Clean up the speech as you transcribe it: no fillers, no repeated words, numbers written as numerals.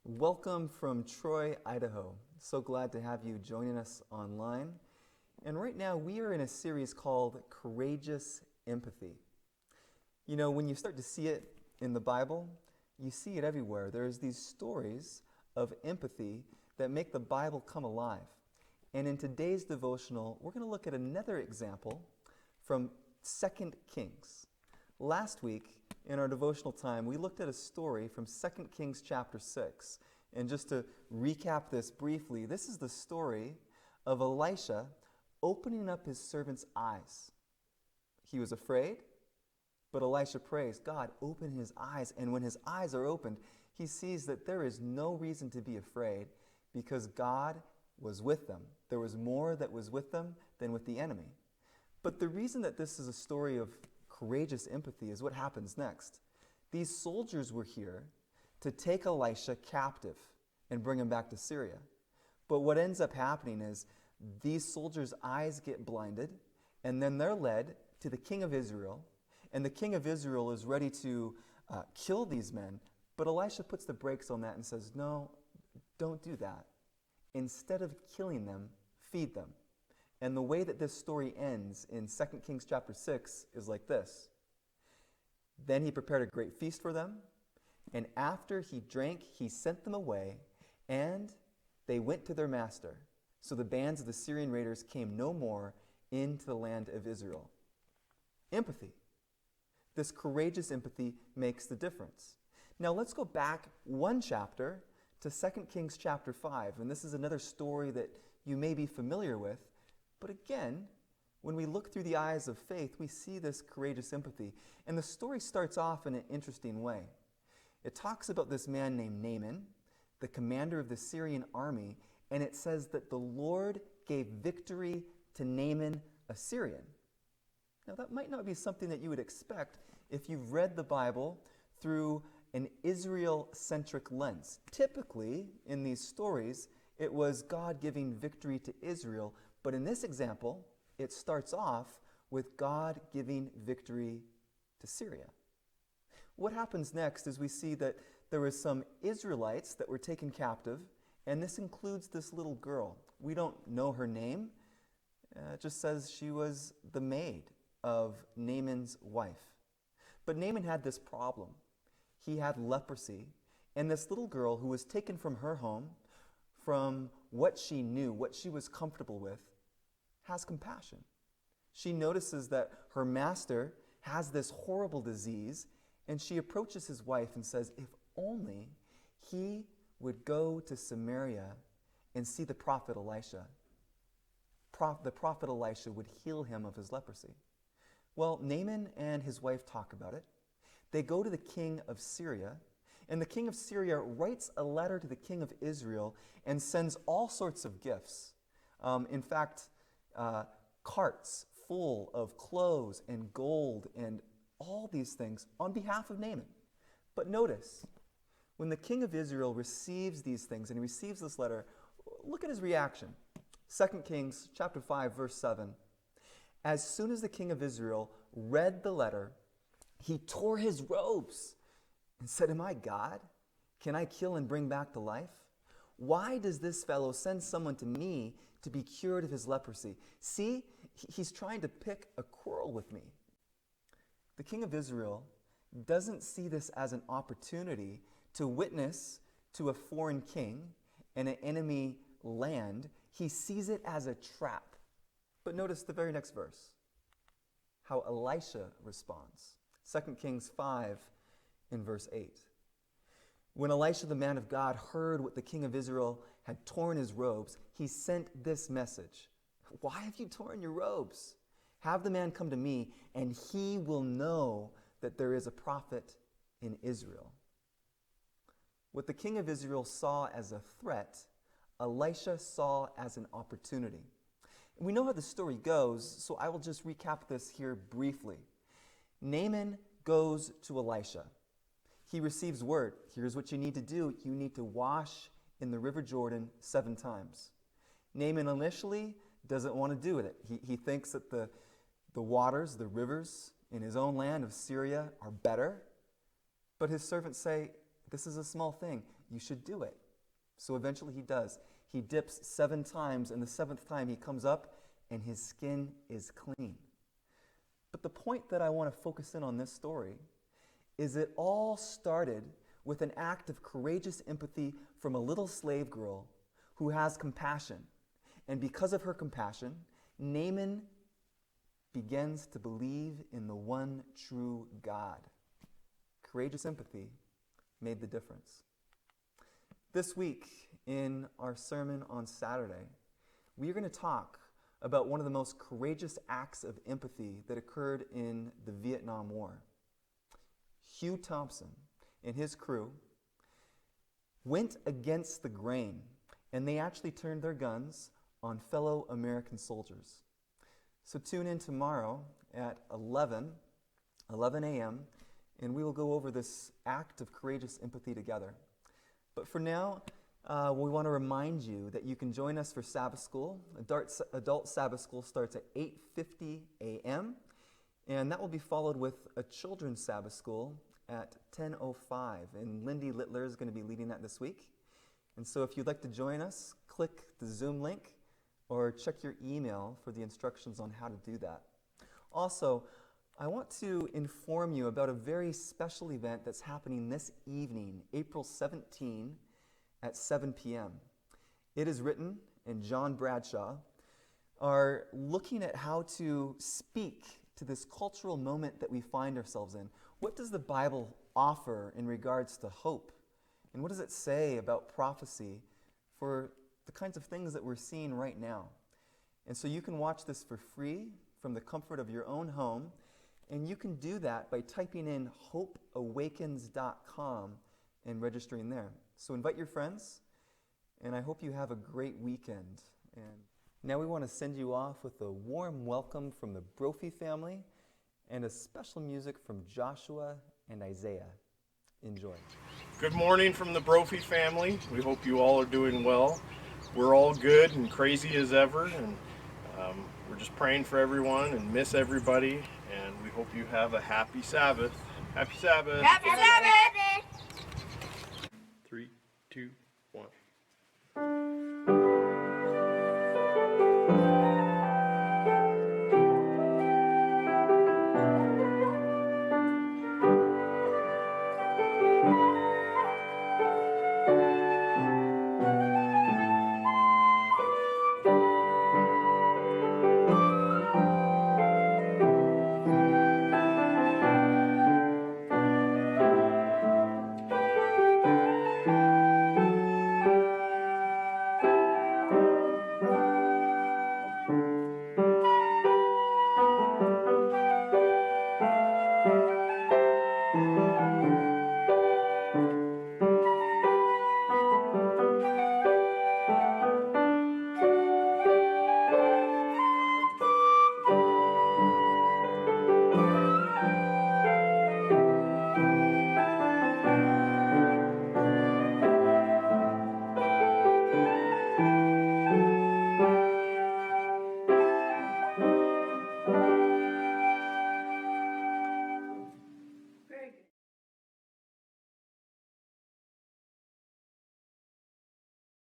Welcome from Troy, Idaho. So glad to have you joining us online. And right now we are in a series called Courageous Empathy. You know, when you start to see it in the Bible, you see it everywhere. There's these stories of empathy that make the Bible come alive. And in today's devotional, we're going to look at another example from 2 Kings. Last week, in our devotional time, we looked at a story from 2 Kings chapter 6. And just to recap this briefly, this is the story of Elisha opening up his servant's eyes. He was afraid, but Elisha prays, God, open his eyes. And when his eyes are opened, he sees that there is no reason to be afraid because God was with them. There was more that was with them than with the enemy. But the reason that this is a story of courageous empathy is what happens next. These soldiers were here to take Elisha captive and bring him back to Syria. But what ends up happening is these soldiers' eyes get blinded, and then they're led to the king of Israel, and the king of Israel is ready to kill these men, but Elisha puts the brakes on that and says, no, don't do that. Instead of killing them, feed them. And the way that this story ends in 2 Kings chapter 6 is like this. Then he prepared a great feast for them, and after he drank, he sent them away, and they went to their master. So the bands of the Syrian raiders came no more into the land of Israel. Empathy. This courageous empathy makes the difference. Now let's go back one chapter to 2 Kings chapter 5, and this is another story that you may be familiar with. But again, when we look through the eyes of faith, we see this courageous empathy. And the story starts off in an interesting way. It talks about this man named Naaman, the commander of the Syrian army, and it says that the Lord gave victory to Naaman, a Syrian. Now that might not be something that you would expect if you've read the Bible through an Israel-centric lens. Typically, in these stories, it was God giving victory to Israel. But in this example, it starts off with God giving victory to Syria. What happens next is we see that there were some Israelites that were taken captive, and this includes this little girl. We don't know her name. It just says she was the maid of Naaman's wife. But Naaman had this problem. He had leprosy, and this little girl who was taken from her home, from what she knew, what she was comfortable with, has compassion. She notices that her master has this horrible disease, and she approaches his wife and says, if only he would go to Samaria and see the prophet Elisha. The prophet Elisha would heal him of his leprosy. Well, Naaman and his wife talk about it. They go to the king of Syria, and the king of Syria writes a letter to the king of Israel and sends all sorts of gifts. In fact, carts full of clothes and gold and all these things on behalf of Naaman. But notice, when the king of Israel receives these things and he receives this letter, look at his reaction. 2 Kings chapter 5, verse 7. As soon as the king of Israel read the letter, he tore his robes and said, am I God? Can I kill and bring back to life? Why does this fellow send someone to me to be cured of his leprosy? See, he's trying to pick a quarrel with me. The king of Israel doesn't see this as an opportunity to witness to a foreign king in an enemy land. He sees it as a trap. But notice the very next verse, how Elisha responds. 2 Kings 5 in verse 8. When Elisha, the man of God, heard what the king of Israel had torn his robes, he sent this message. Why have you torn your robes? Have the man come to me, and he will know that there is a prophet in Israel. What the king of Israel saw as a threat, Elisha saw as an opportunity. And we know how the story goes, so I will just recap this here briefly. Naaman goes to Elisha. He receives word. Here's what you need to do. You need to wash in the river Jordan 7 times. Naaman initially doesn't want to do it. He thinks that the waters, the rivers in his own land of Syria are better. But his servants say, This is a small thing. You should do it. So eventually he does. He dips 7 times, and the 7th time he comes up, and his skin is clean. But the point that I want to focus in on this story is it all started with an act of courageous empathy from a little slave girl who has compassion. And because of her compassion, Naaman begins to believe in the one true God. Courageous empathy made the difference. This week, in our sermon on Saturday, we are going to talk about one of the most courageous acts of empathy that occurred in the Vietnam War. Hugh Thompson and his crew went against the grain, and they actually turned their guns on fellow American soldiers. So tune in tomorrow at 11 a.m., and we will go over this act of courageous empathy together. But for now, we want to remind you that you can join us for Sabbath School. Adult Sabbath School starts at 8:50 a.m., and that will be followed with a children's Sabbath School at 10:05. And Lindy Littler is going to be leading that this week. And so if you'd like to join us, click the Zoom link or check your email for the instructions on how to do that. Also, I want to inform you about a very special event that's happening this evening, April 17, at 7 p.m. It is written, and John Bradshaw are looking at how to speak to this cultural moment that we find ourselves in. What does the Bible offer in regards to hope? And what does it say about prophecy for the kinds of things that we're seeing right now? And so you can watch this for free from the comfort of your own home, and you can do that by typing in hopeawakens.com and registering there. So invite your friends, and I hope you have a great weekend. And now we want to send you off with a warm welcome from the Brophy family and a special music from Joshua and Isaiah. Enjoy. Good morning from the Brophy family. We hope you all are doing well. We're all good and crazy as ever, and we're just praying for everyone and miss everybody, and we hope you have a happy Sabbath. Happy Sabbath! Happy Sabbath! 3, 2, 1.